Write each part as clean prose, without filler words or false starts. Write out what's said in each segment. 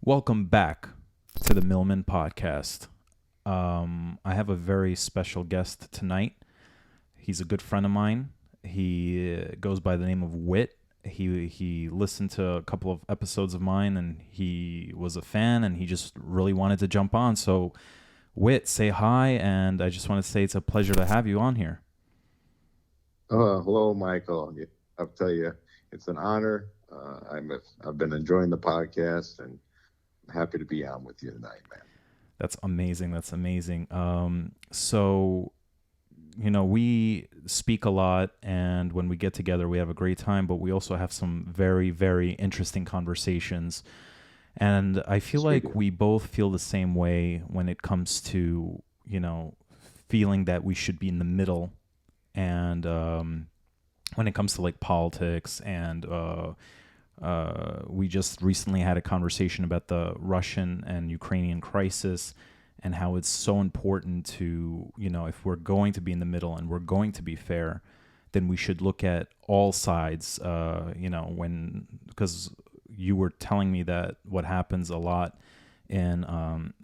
Welcome back to the Milman podcast. I have a very special guest tonight. He's a good friend of mine. He goes by the name of Whit. He listened to a couple of episodes of mine and he was a fan and he just really wanted to jump on. So, Whit, say hi, and I just want to say it's a pleasure to have you on here. Hello, Michael. I'll tell you, it's an honor. I've been enjoying the podcast and I'm happy to be on with you tonight, man. That's amazing. That's amazing. We speak a lot, and when we get together, we have a great time, but we also have some very, very interesting conversations. And I feel like we both feel the same way when it comes to, feeling that we should be in the middle. And when it comes to like politics and we just recently had a conversation about the Russian and Ukrainian crisis and how it's so important to, if we're going to be in the middle and we're going to be fair, then we should look at all sides, because you were telling me that what happens a lot in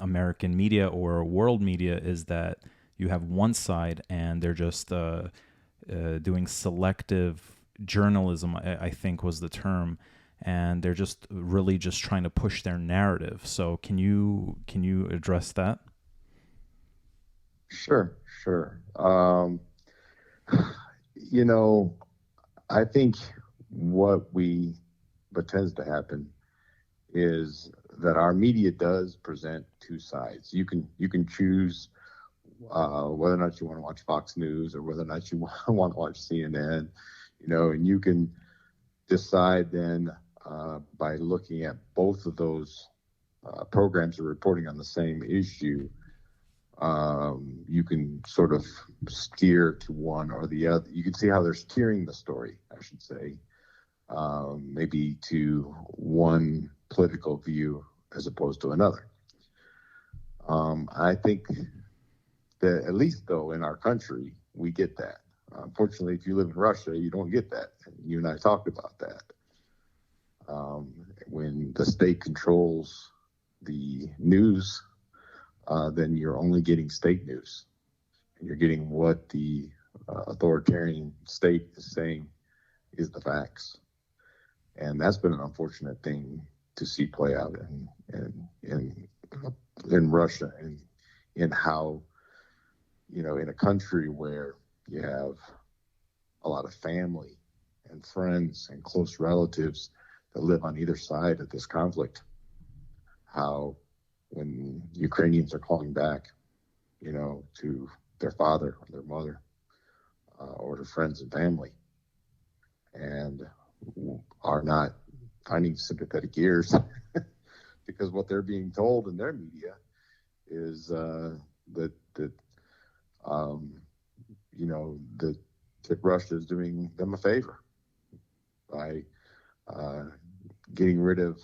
American media or world media is that you have one side and they're just doing selective journalism, I think was the term, and they're just really just trying to push their narrative. So can you address that? Sure. You know, I think what tends to happen is that our media does present two sides. You can choose whether or not you want to watch Fox News or whether or not you want to watch CNN, and you can decide then by looking at both of those programs are reporting on the same issue. You can sort of steer to one or the other. You can see how they're steering the story, I should say, maybe to one political view as opposed to another. I think that at least though in our country, we get that. Unfortunately, if you live in Russia, you don't get that. And you and I talked about that. When the state controls the news, then you're only getting state news. And you're getting what the authoritarian state is saying is the facts. And that's been an unfortunate thing to see play out in Russia and in how, in a country where you have a lot of family and friends and close relatives that live on either side of this conflict, how when Ukrainians are calling back, to their father or their mother or their friends and family and are not finding sympathetic ears because what they're being told in their media is that Russia is doing them a favor by getting rid of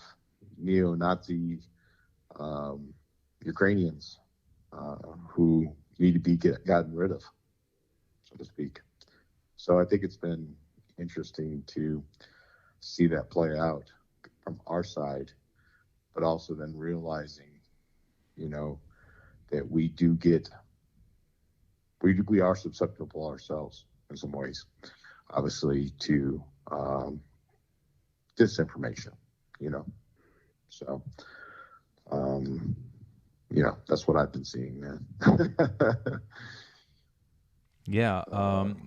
neo-Nazi Ukrainians who need to be gotten rid of, so to speak. So I think it's been interesting to see that play out from our side, but also then realizing, that we are susceptible ourselves in some ways, obviously, to disinformation, So, that's what I've been seeing, man. Yeah.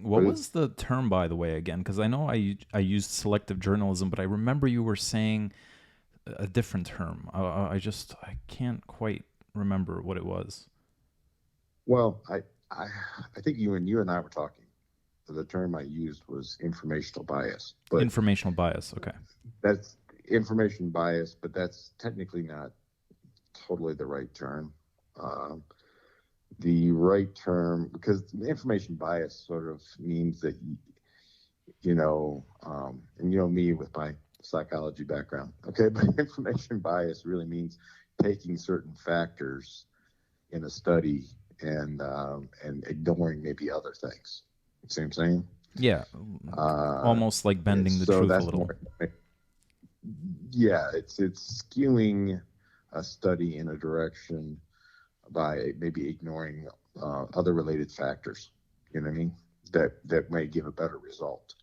What was the term, by the way, again? Because I know I used selective journalism, but I remember you were saying a different term. I can't quite remember what it was. Well, I think you and I were talking. The term I used was informational bias. But informational bias. Okay. That's information bias, but that's technically not totally the right term. The right term, because information bias sort of means that, and me with my psychology background, okay, but information bias really means taking certain factors in a study and ignoring maybe other things. See what I'm saying? Yeah. Almost like bending the truth a little. Yeah, it's skewing a study in a direction by maybe ignoring other related factors. You know what I mean? That may give a better result.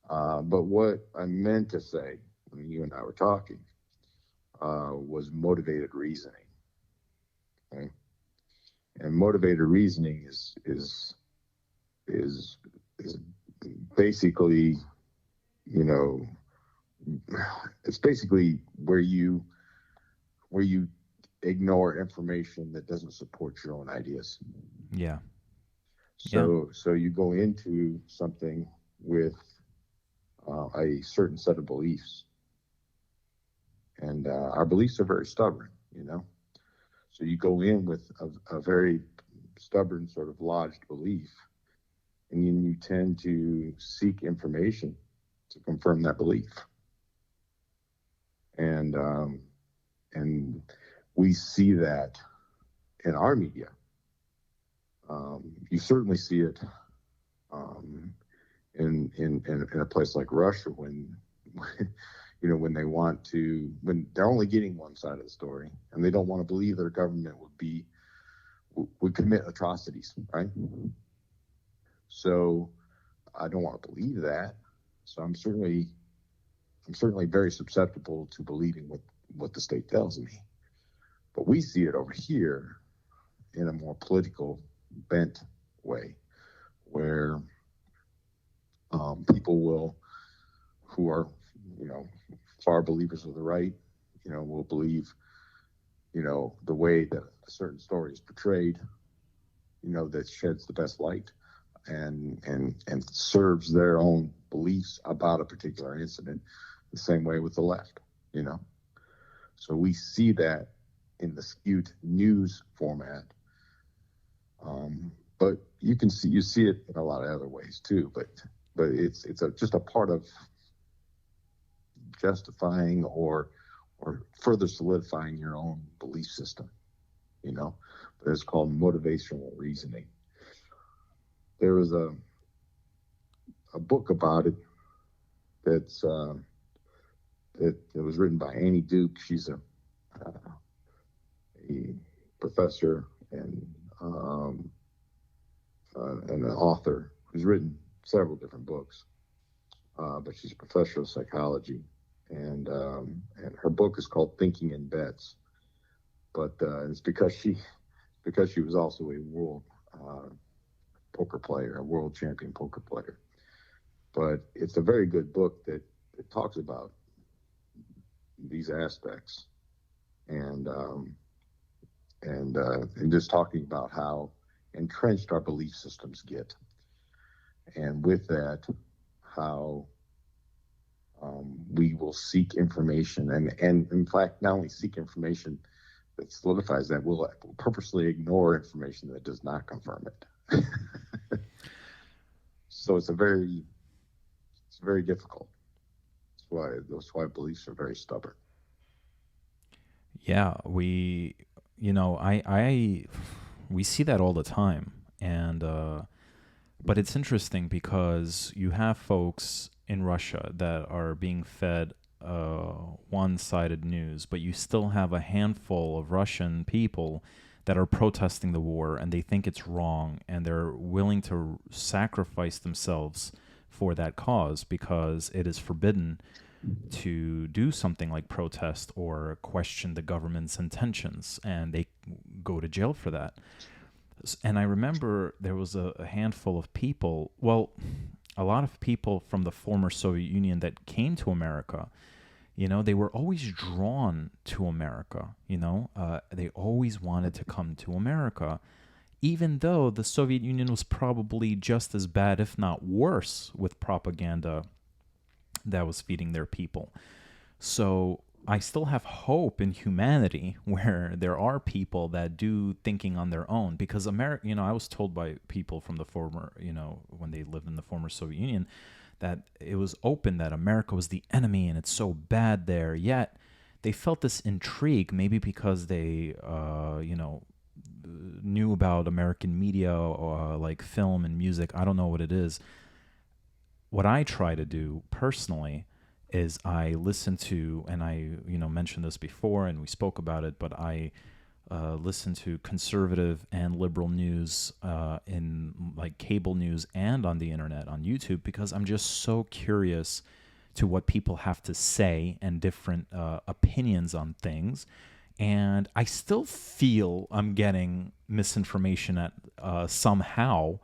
But what I meant to say when you and I were talking was motivated reasoning. Okay? And motivated reasoning is is basically, you know, it's basically where you ignore information that doesn't support your own ideas. Yeah. Yeah. So you go into something with a certain set of beliefs, and our beliefs are very stubborn, you know. So you go in with a very stubborn sort of lodged belief, and then you tend to seek information to confirm that belief. And and we see that in our media. You certainly see it um, in a place like Russia when when they want to, when they're only getting one side of the story and they don't want to believe their government would commit atrocities, right? So I don't want to believe that. So I'm certainly very susceptible to believing what the state tells me. But we see it over here in a more political bent way, where people who are, you know, far believers of the right, will believe, the way that a certain story is portrayed, that sheds the best light and serves their own beliefs about a particular incident. The same way with the left, you know. So we see that in the skewed news format. But you see it in a lot of other ways too. But it's just a part of justifying or further solidifying your own belief system, you know. But it's called motivational reasoning. There was a book about it that's that was written by Annie Duke. She's a professor and an author who's written several different books, but she's a professor of psychology, and her book is called Thinking in Bets. But it's because she was also a world poker player, a world champion poker player. But it's a very good book that talks about these aspects, and and just talking about how entrenched our belief systems get, and with that, how we will seek information, and in fact, not only seek information that solidifies that, we'll purposely ignore information that does not confirm it. So it's very difficult. That's why beliefs are very stubborn. Yeah, we see that all the time, and but it's interesting because you have folks in Russia that are being fed one-sided news, but you still have a handful of Russian people that are protesting the war and they think it's wrong and they're willing to sacrifice themselves for that cause because it is forbidden to do something like protest or question the government's intentions, and they go to jail for that. And I remember there was a handful of people, well, a lot of people from the former Soviet Union that came to America. They were always drawn to America. They always wanted to come to America, even though the Soviet Union was probably just as bad, if not worse, with propaganda that was feeding their people. So I still have hope in humanity where there are people that do thinking on their own, because America, I was told by people from the former, when they lived in the former Soviet Union, that it was open that America was the enemy and it's so bad there. Yet they felt this intrigue, maybe because they, knew about American media, or like film and music. I don't know what it is. What I try to do personally is I listen to, and I mentioned this before, and we spoke about it, but I listen to conservative and liberal news in like cable news and on the internet on YouTube, because I'm just so curious to what people have to say and different opinions on things. And I still feel I'm getting misinformation at somehow,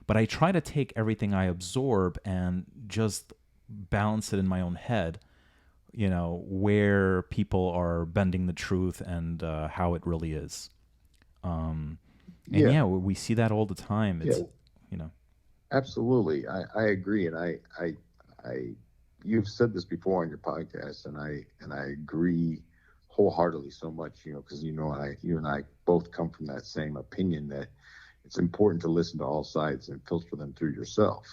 but I try to take everything I absorb and just balance it in my own head, where people are bending the truth and how it really is. And Yeah, yeah, we see that all the time. yeah, You know, absolutely. I agree, and I, you've said this before on your podcast, and I agree wholeheartedly so much. Because you and I both come from that same opinion that it's important to listen to all sides and filter them through yourself.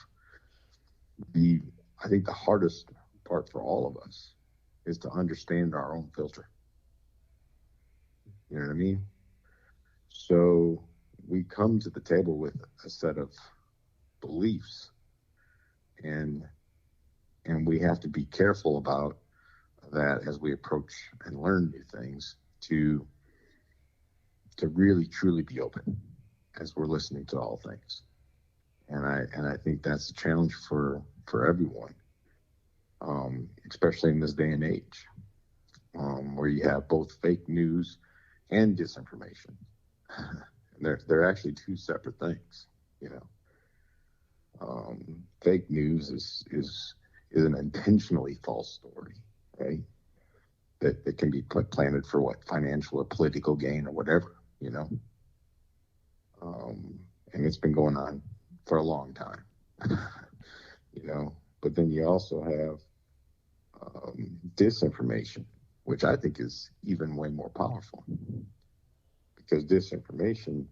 The I think the hardest part for all of us is to understand our own filter. You know what I mean? So we come to the table with a set of beliefs, and we have to be careful about that as we approach and learn new things, to really truly be open as we're listening to all things. And I think that's a challenge for everyone, especially in this day and age, where you have both fake news and disinformation. And they're actually two separate things. You know, fake news is an intentionally false story, right? That can be planted for what, financial or political gain or whatever, and it's been going on for a long time. But then you also have disinformation, which I think is even way more powerful, because disinformation,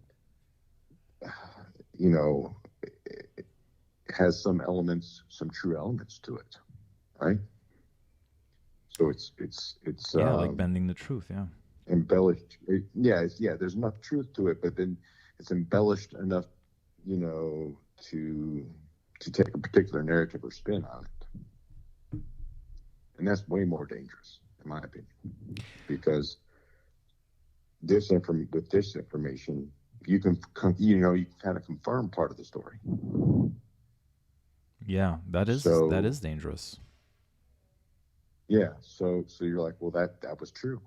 you know, it has some true elements to it, right? So it's yeah, like bending the truth. Yeah. embellished. There's enough truth to it, but then it's embellished enough, to take a particular narrative or spin on it, and that's way more dangerous, in my opinion, because with disinformation, you can kind of confirm part of the story. Yeah, that So is dangerous. yeah, so you're like, well, that was true,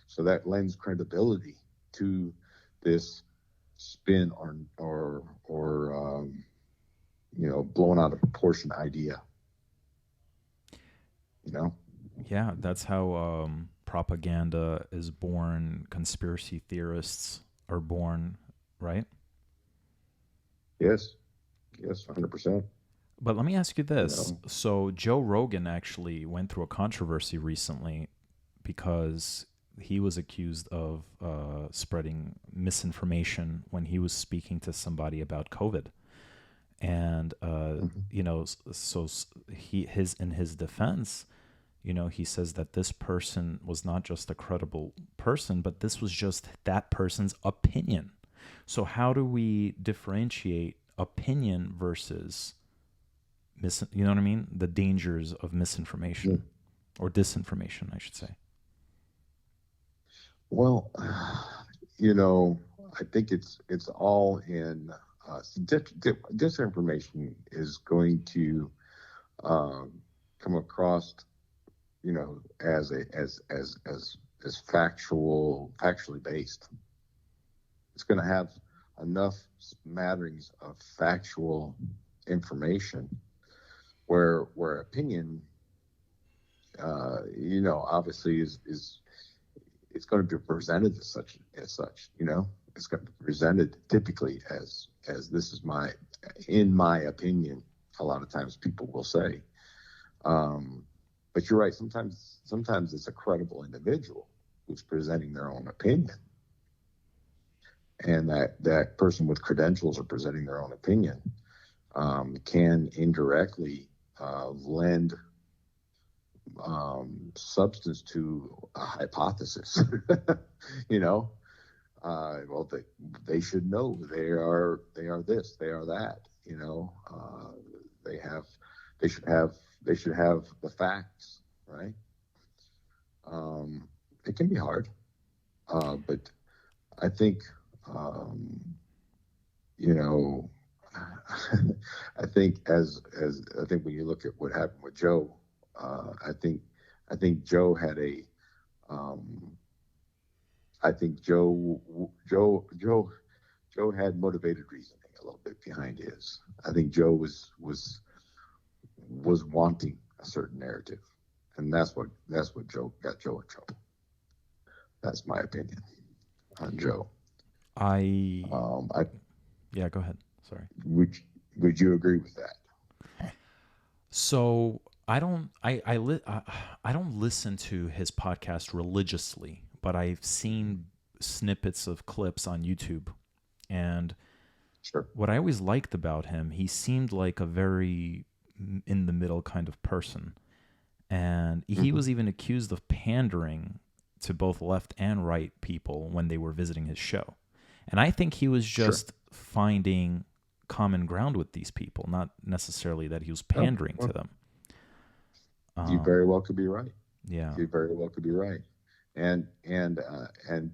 so that lends credibility to this spin or blown out of proportion idea. You know? Yeah, that's how propaganda is born. Conspiracy theorists are born, right? Yes, yes, 100%. But let me ask you You this. know, So Joe Rogan actually went through a controversy recently because he was accused of spreading misinformation when he was speaking to somebody about COVID. And mhm. so his in his defense, he says that this person was not just a credible person, but this was just that person's opinion. So how do we differentiate opinion versus you know what I mean? The dangers of Yeah. misinformation or disinformation, I should say. Well, you know, I think it's all in disinformation is going to um, come across, as factually based. It's going to have enough smatterings of factual information where opinion, obviously is it's going to be presented as such. It's going to be presented typically as this is in my opinion. A lot of times people will say, but you're right. Sometimes it's a credible individual who's presenting their own opinion, and that person with credentials or presenting their own opinion can indirectly lend substance to a hypothesis. you know, well, they should know they are this, they are that. They have they should have the facts. right? It can be hard, but I think, um, you know, I think as I think when you look at what happened with Joe, I think Joe had a um, I think Joe had motivated reasoning a little bit behind his. I think Joe was wanting a certain narrative, and that's what Joe got Joe in trouble. That's my opinion on Joe. I I Yeah, go ahead. Sorry. would would you agree with that? So I don't listen to his podcast religiously, but I've seen snippets of clips on YouTube. And Sure. what I always liked about him, he seemed like a very in the middle kind of person. And he Hmm. was even accused of pandering to both left and right people when they were visiting his show. And I think he was Sure. just finding common ground with these people, not necessarily that he was Oh, pandering to well, them. you Um, very well could be right. yeah, You very well could be right. And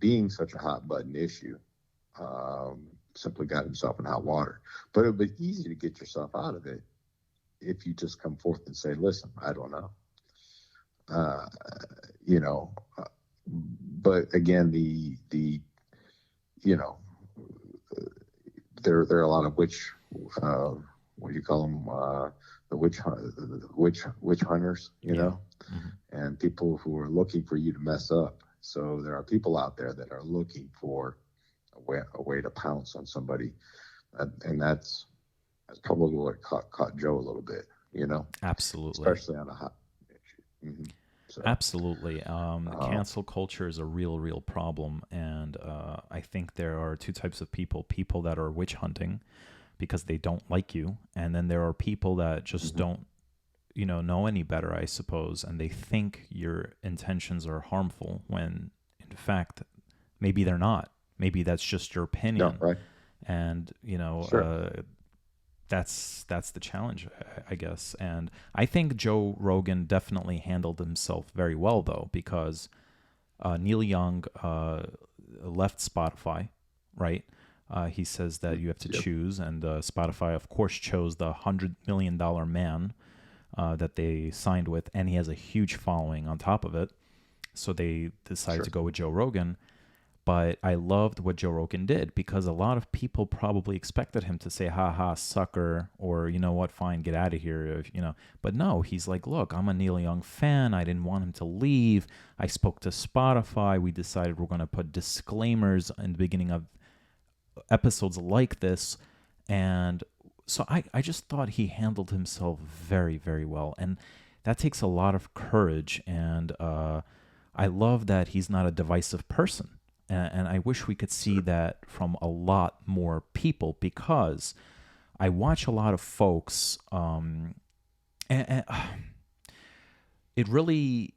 being such a hot button issue, um, simply got himself in hot water. But it would be easy to get yourself out of it if you just come forth and say, "Listen, I don't know." Uh, you know, but again, the you know, there are a lot of uh, what do you call them? The witch hunters, yeah, hmm and people who are looking for you to mess up. So there are people out there that are looking for a way to pounce on somebody, and that's probably what caught Joe a little bit, absolutely. especially on a hot issue. So, Absolutely. uh, Cancel culture is a real, real problem. And I think there are two types of people that are witch hunting because they don't like you. And then there are people that just mhm. don't, know any better, I suppose. And they think your intentions are harmful when, in fact, maybe they're not. Maybe that's just your No, opinion. right, And, sure, that's the challenge, I guess. And I think Joe Rogan definitely handled himself very well, though, because Neil Young left Spotify, right? He says that you have to yep, choose, and Spotify, of course, chose the $100 million man that they signed with, and he has a huge following on top of it. So they decided to sure, go with Joe Rogan. But I loved what Joe Rogan did because a lot of people probably expected him to say, "Ha ha, sucker," or "You know what, fine, get out of here." But no, he's like, "Look, I'm a Neil Young fan. I didn't want him to leave. I spoke to Spotify. We decided we're going to put disclaimers in the beginning of episodes like this." And so I just thought he handled himself very, very well. And that takes a lot of courage. And I love that he's not a divisive person. And I wish we could see sure, that from a lot more people because I watch a lot of folks, and it really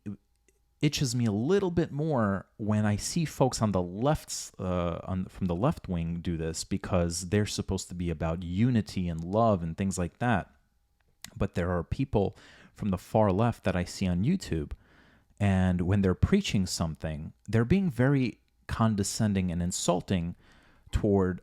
itches me a little bit more when I see folks on the left, from the left wing, do this because they're supposed to be about unity and love and things like that. But there are people from the far left that I see on YouTube, and when they're preaching something, they're being very condescending and insulting toward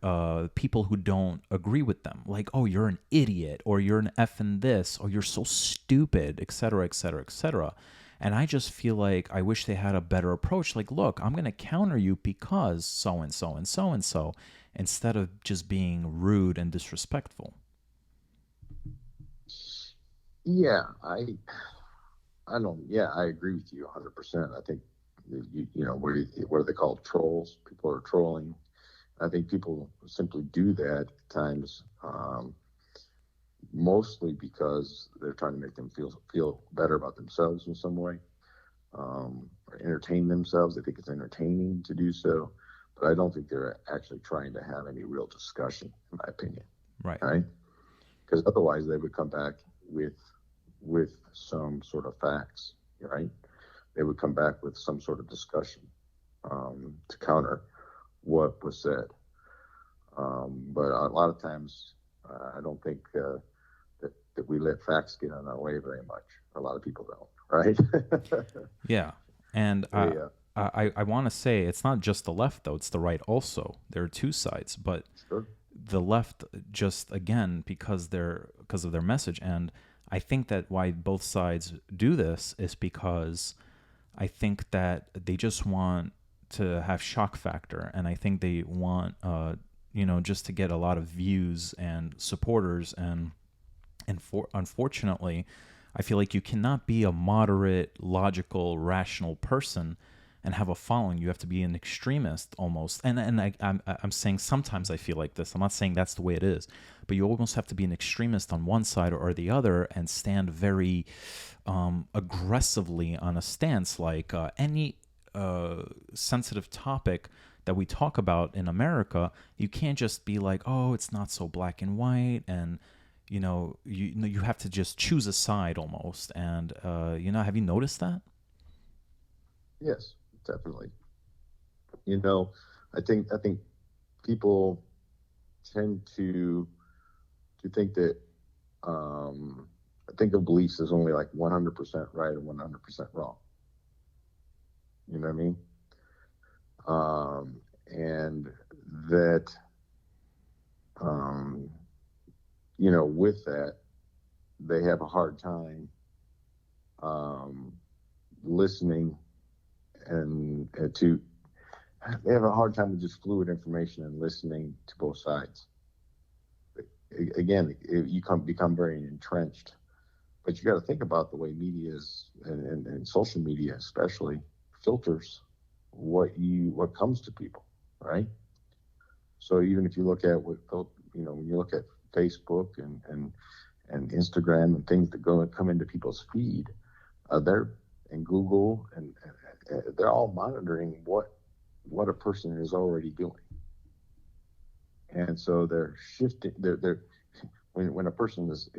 people who don't agree with them. Like, oh, you're an idiot, or you're an effing this, or you're so stupid, etc., etc., etc. And I just feel like I wish they had a better approach. Like, look, I'm going to counter you because so and so and so and so, instead of just being rude and disrespectful. yeah, I don't, yeah, I agree with you 100%. I think what are they called, trolls? People are trolling. I think people simply do that at times. Mostly because they're trying to make them feel better about themselves in some way, or entertain themselves. They think it's entertaining to do so, but I don't think they're actually trying to have any real discussion, in my opinion. Right. Right? Because otherwise, they would come back with some sort of facts. Right? They would come back with some sort of discussion, to counter what was said. But a lot of times, I don't think that we let facts get in our way very much. A lot of people don't, right? Yeah. And they I want to say it's not just the left, though, it's the right also. There are two sides, but Sure. the left just, again, because of their message. And I think that why both sides do this is because I think that they just want to have shock factor, and I think they want, just to get a lot of views and supporters, and unfortunately, I feel like you cannot be a moderate, logical, rational person and have a following. You have to be an extremist almost. I'm saying sometimes I feel like this. I'm not saying that's the way it is, but you almost have to be an extremist on one side or the other and stand very aggressively on a stance. Like any sensitive topic that we talk about in America, you can't just be like, oh, it's not so black and white, and you have to just choose a side almost. And have you noticed that? Yes, definitely. You know, I think people tend to think that I think of beliefs as only like 100% right and 100% wrong. You know what I mean? And that um, with that, they have a hard time um, listening and to they have a hard time with just fluid information and listening to both sides. Again, you become very entrenched. But you got to think about the way media is, and social media especially filters what comes to people, right? So even if you look at when you look at Facebook and Instagram and things that come into people's feed, they're and Google and they're all monitoring what a person is already doing, and so they're shifting. They're when a person is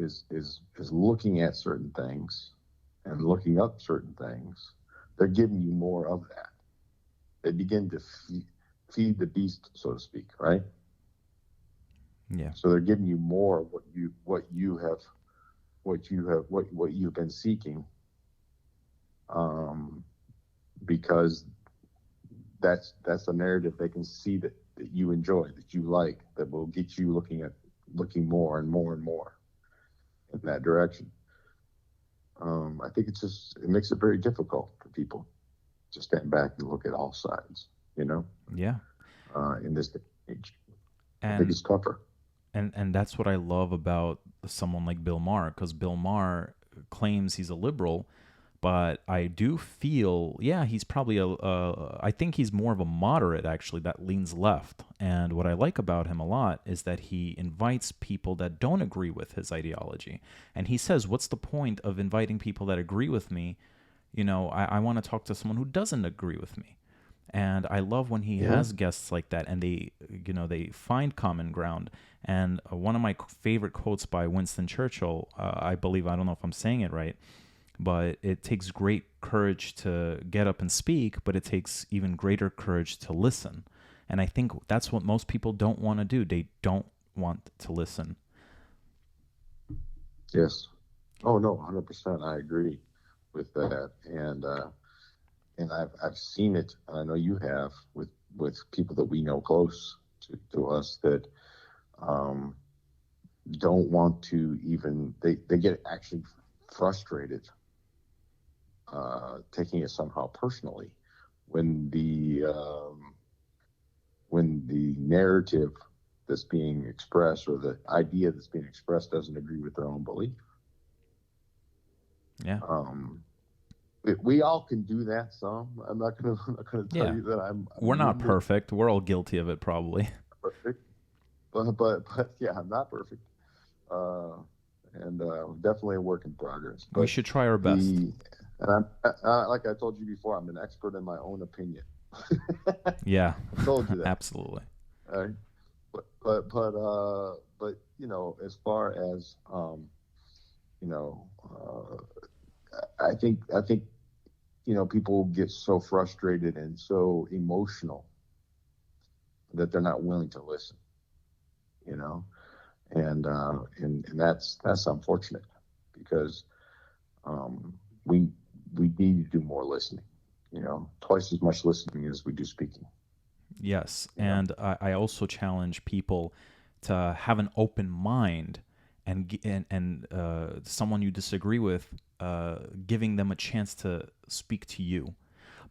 looking at certain things and looking up certain things, they're giving you more of that. They begin to feed the beast, so to speak, right? Yeah. So they're giving you more of what you've been seeking, um, because that's a narrative they can see that you enjoy, that you like, that will get you looking more and more and more in that direction. I think it makes it very difficult for people to stand back and look at all sides, Yeah. in this day and age. I think And it's tougher. and that's what I love about someone like Bill Maher, because Bill Maher claims he's a liberal, but I do feel, yeah, he's probably I think he's more of a moderate actually that leans left. And what I like about him a lot is that he invites people that don't agree with his ideology, and he says, "What's the point of inviting people that agree with me? I want to talk to someone who doesn't agree with me." And I love when he Yeah. has guests like that, and they find common ground. And one of my favorite quotes by Winston Churchill, I believe, I don't know if I'm saying it right, but it takes great courage to get up and speak, but it takes even greater courage to listen. And I think that's what most people don't want to do. They don't want to listen. Yes. Oh no, 100%. I agree with that, and I've seen it. And I know you have with people that we know close to us that um, don't want to even they get actually frustrated, taking it somehow personally when the narrative that's being expressed or the idea that's being expressed doesn't agree with their own belief. Yeah. Um, we all can do that. I'm not gonna tell Yeah. you that I'm We're not immune to perfect. We're all guilty of it, probably. perfect, but yeah, I'm not perfect, uh, and definitely a work in progress. We But should try our best. the and I'm like I told you before, I'm an expert in my own opinion. Yeah. I've told you that. Absolutely. All right? But as far as you know, I think people get so frustrated and so emotional that they're not willing to listen. You know, and that's unfortunate because um, we we need to do more listening. Twice as much listening as we do speaking. Yes, You know? and I also challenge people to have an open mind and someone you disagree with, giving them a chance to speak to you.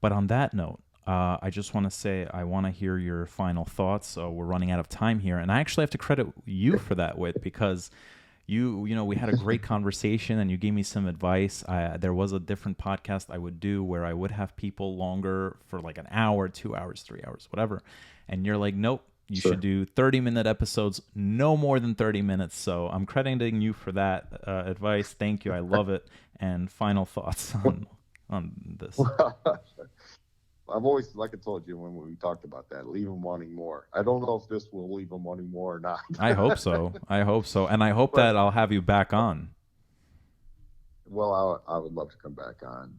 But on that note, I just want to say I want to hear your final thoughts. So we're running out of time here, and I actually have to credit you for that, Whit, because we had a great conversation and you gave me some advice. There was a different podcast I would do where I would have people longer for like an hour, 2 hours, 3 hours, whatever. And you're like, nope, you Sure. should do 30-minute episodes, no more than 30 minutes. So I'm crediting you for that advice. Thank you. I love it. And final thoughts on this. I've always, like I told you when we talked about that, leave them wanting more. I don't know if this will leave them wanting more or not. I hope so. I hope so. And I hope that I'll have you back on. Well, I would love to come back on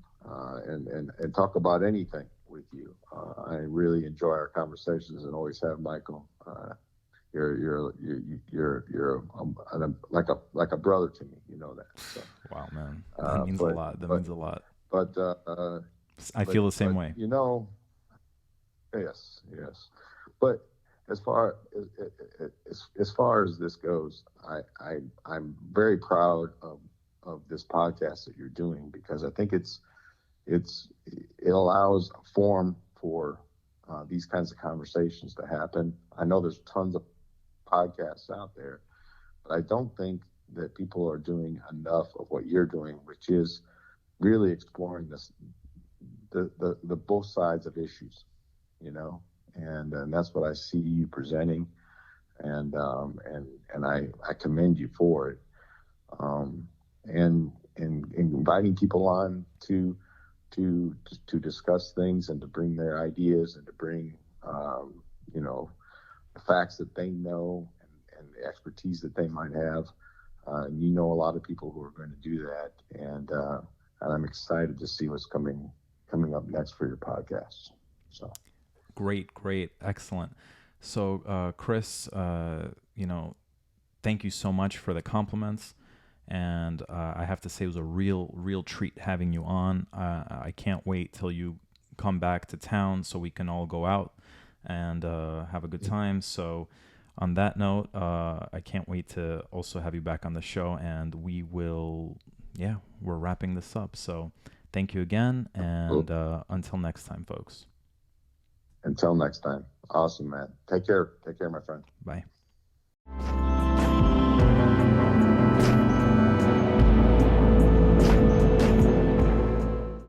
and talk about anything with you. I really enjoy our conversations and always have, Michael. You're like a brother to me. You know that. So, wow, man, that means a lot. That means a lot. But I feel the same way. Yes. But as far as this goes, I'm very proud of this podcast that you're doing, because I think it allows a forum for these kinds of conversations to happen. I know there's tons of podcasts out there, but I don't think that people are doing enough of what you're doing, which is really exploring the both sides of issues, and that's what I see you presenting, and I commend you for it, and inviting people on to discuss things and to bring their ideas and to bring the facts that they know and the expertise that they might have. A lot of people who are going to do that, and I'm excited to see what's coming up next for your podcast. So great, excellent. So Chris, thank you so much for the compliments, and I have to say it was a real treat having you on. I can't wait till you come back to town so we can all go out and have a good time. So on that note, I can't wait to also have you back on the show, and we're wrapping this up. So thank you again, and until next time, folks. Until next time. Awesome, man. Take care, my friend. Bye.